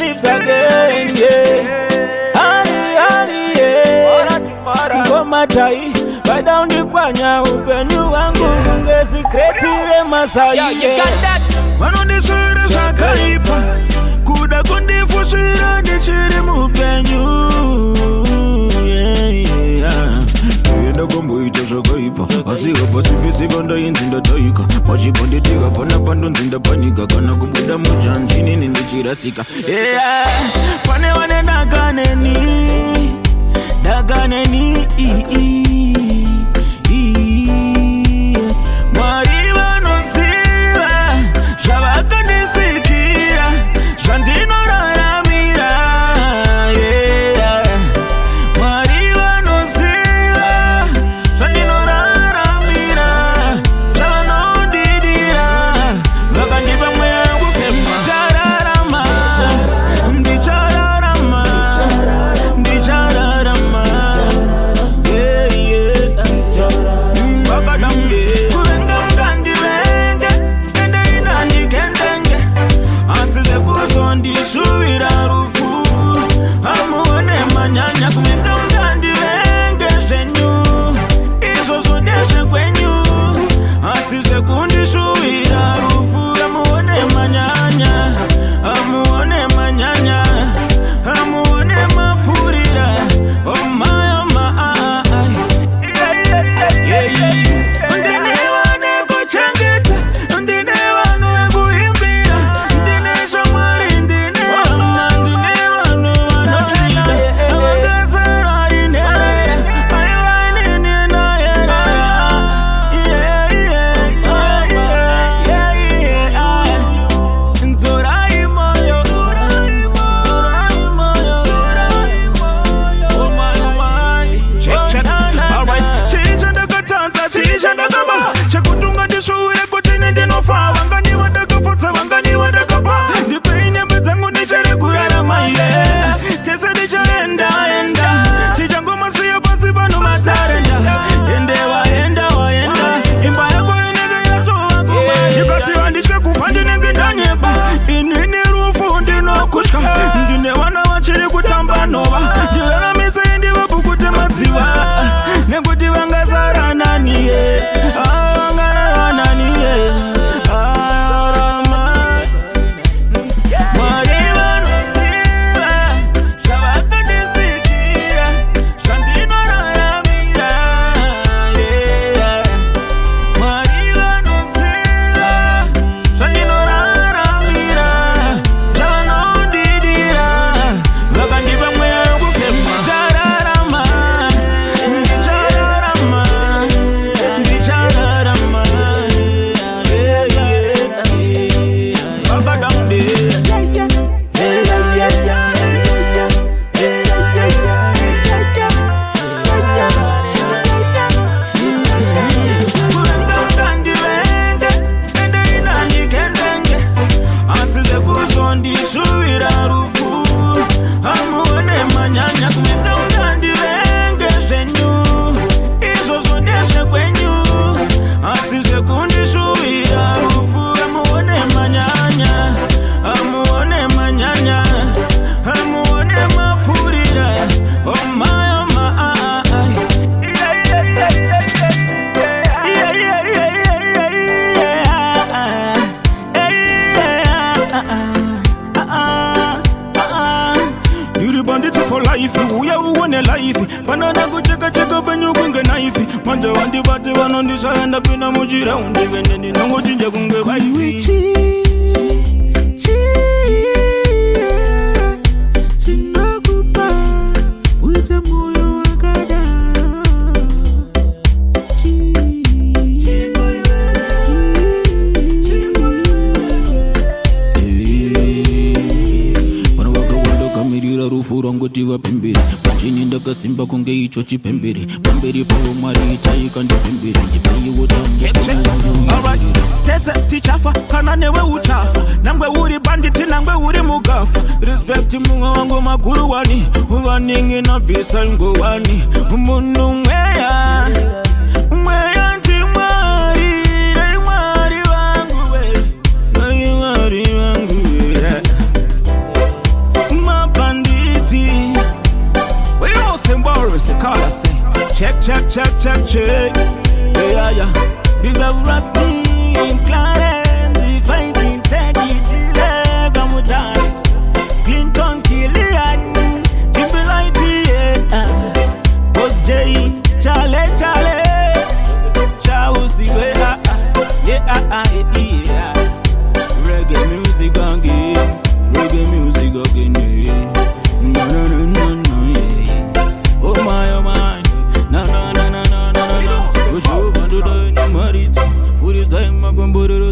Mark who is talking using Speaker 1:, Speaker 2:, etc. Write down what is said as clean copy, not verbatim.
Speaker 1: lips again, yeah. Ali, yeah. Ngoma tai, buy down the panya, upenu wangu, ngezi kretire masai, yeah.
Speaker 2: You got that?
Speaker 1: Mano de sura sakaipa, kuda kundi fushira de chiri mupenyu, yeah. Yenda kombo ito sakaipa, asiga pasipisi banda inzinda taika, machibondi tiga pana pando nzinda panika, kana kubuda mujanjini nindichirasika, yeah. Pane wane daganeni, mariva no siva, shabaka nisikira, shantino na mira, yeah. Mariva no siva, shantino na mira, shabano didira, vakandipa mwe kufema. Chararama, ndichararama, ndichararama, yeah, yeah. Vakadamde, kuvenga mkandi venge, kende inandi kendenge, asize kuzondi shuvira rufu, amuone manyanya. Kuvenga mkandi venge shenyu, izo zodeshe kwenyu, asize kundi shuvira rufu, amuone manyanya, amuone manyanya, amuone mafurira, oh my, oh my, yeah, yeah. Ndine wane kuchangita, ndine wanu kuimbira, ndine shamari, ndine wanu wanotida, awangasara inere, ayuani nina yera, yeah, yeah, yeah, yeah. Nzorai moyo, oh my, check. Alright, chichanda katanta, chichanda kaba, chekutunga ndishuire kutini ndinofa, wangani wadakafutsa, wangani wadakapa, ndipeine mbezangu nichere kurarama, yeah. Tese nicharenda, chichangoma siya pasi pano matarenda, enda, imba yako inenge yachowa kuma, yikati wandishke kufandi nenge ndanyeba, inini rufu ndinokushka, ndine wana wachiri kutamba nova, ndiwena mise indi wapukute madziwa, nekuti vangasara nani, vangara nani, mariva nosiva, shavakadisikira, shantino nayamira, yeah. Mariva nosiva, shantino nayamira, shavanodidira, vakandipa mweya kufema. Chararama, ndichararama, yeah, yeah. Vakadamde, kuvenga mkandi venge, kende inandi kendenge, asize kuzondi shuvira rufu, amuone manyanya. Kuvenga mkandi venge shenyu, izo zodeshe kwenyu, asize kundi shuvira rufu, amuone manyanya, amuone manyanya, amuone mafurira, oh my, oh my, you the bandit for life, we are one life. Banana go cheka benyu kunge knife. Manja wandi bate wanondi shanda pina mujira undi vende nango jinja kunge wifi. Rufurongotiva pembere pachini ndakasimba kunge icho chipembere pamberi pavo mwari itaika ndipembere ndipaiwota. Alright, tese tichafa kana newe uchafa, nangwe uri banditi nangwe uri mugafa. Respect munga wangu maguru wani, uwaningi na visa ngowani, munu mweya nti mwari wangu we, mwari wangu we. check. Yeah. Big up Rusty in Clarence, fighting Teddy, Chile, Gamutari, Clinton, Killian, Timberlake, Boss J, Charlie, Chausi, yeah. Reggae music again, yeah. No, yeah. Oh my, no. Push over to the marriage. For the time I can put it